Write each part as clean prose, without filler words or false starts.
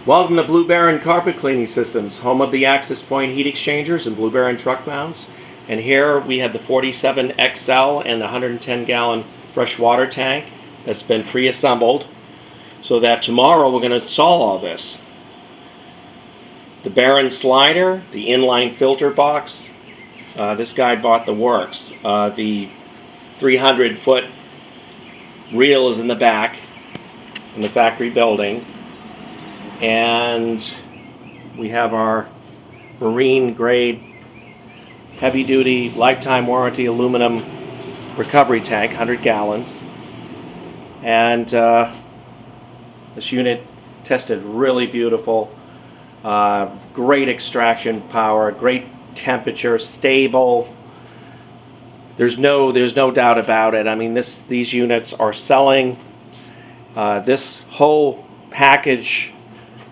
Welcome to Blue Baron Carpet Cleaning Systems, home of the Access Point heat exchangers and Blue Baron truck mounts. And here we have the 47 XL and the 110-gallon fresh water tank that's been pre-assembled so that tomorrow we're going to install all this. The Baron slider, the inline filter box, this guy bought the works. The 300-foot reel is in the back in the factory building. And we have our marine grade heavy duty lifetime warranty aluminum recovery tank, 100 gallons. And this unit tested really beautiful, great extraction power, great temperature, stable. There's no doubt about it. I mean, these units are selling. This whole package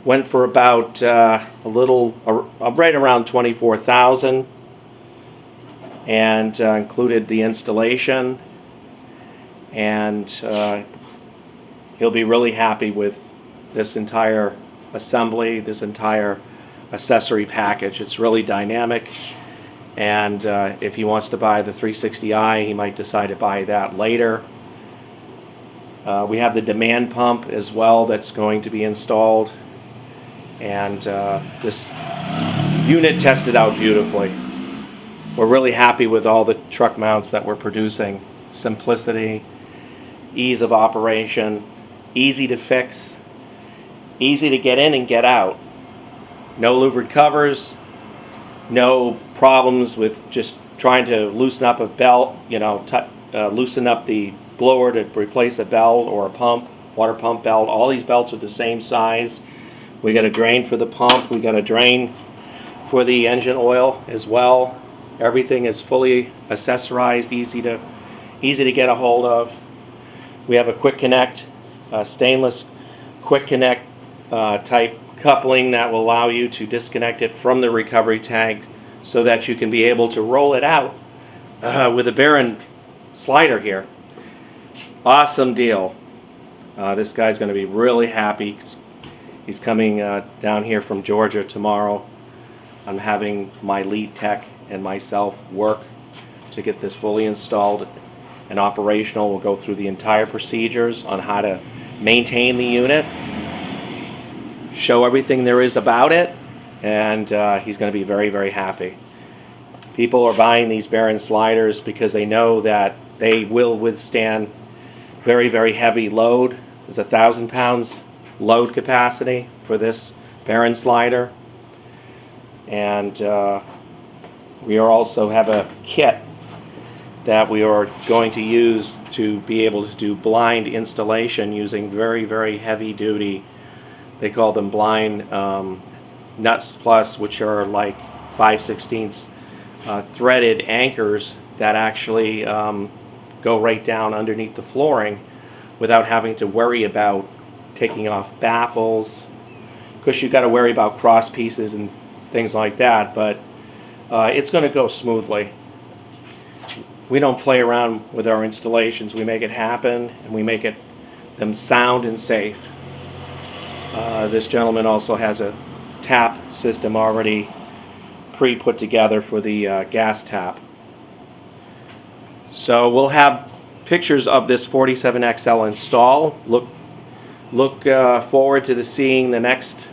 went for about right around $24,000, and included the installation. And he'll be really happy with this entire assembly, this entire accessory package. It's really dynamic, and if he wants to buy the 360i, he might decide to buy that later. We have the demand pump as well that's going to be installed, and this unit tested out beautifully. We're really happy with all the truck mounts that we're producing. Simplicity, ease of operation, easy to fix, easy to get in and get out. No louvered covers, no problems with just trying to loosen up a belt, loosen up the blower to replace a belt or a pump, water pump belt. All these belts are the same size. We got a drain for the pump, we got a drain for the engine oil as well. Everything is fully accessorized, easy to get a hold of. We have a quick connect, stainless quick connect type coupling that will allow you to disconnect it from the recovery tank so that you can be able to roll it out with a Baron slider here. Awesome deal. This guy's going to be really happy. He's coming down here from Georgia tomorrow. I'm having my lead tech and myself work to get this fully installed and operational. We'll go through the entire procedures on how to maintain the unit, show everything there is about it, and he's going to be very, very happy. People are buying these Baron sliders because they know that they will withstand very, very heavy load. There's 1,000 pounds load capacity for this Baron slider. And we also have a kit that we are going to use to be able to do blind installation using very, very heavy duty, they call them blind nuts plus, which are like 5/16 threaded anchors that actually go right down underneath the flooring without having to worry about taking off baffles. Of course, you've got to worry about cross pieces and things like that, but it's going to go smoothly. We don't play around with our installations. We make it happen, and we make them sound and safe. This gentleman also has a tap system already pre-put together for the gas tap. So we'll have pictures of this 47XL install. Look forward to seeing the next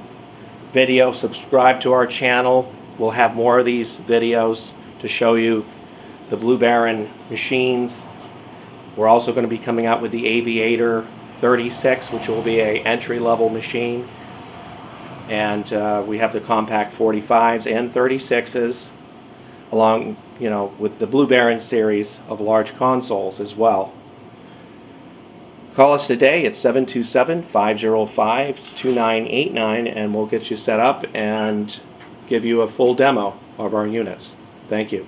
video. Subscribe to our channel. We'll have more of these videos to show you the Blue Baron machines. We're also going to be coming out with the Aviator 36, which will be an entry-level machine. And we have the compact 45s and 36s, along with the Blue Baron series of large consoles as well. Call us today at 727-505-2989, and we'll get you set up and give you a full demo of our units. Thank you.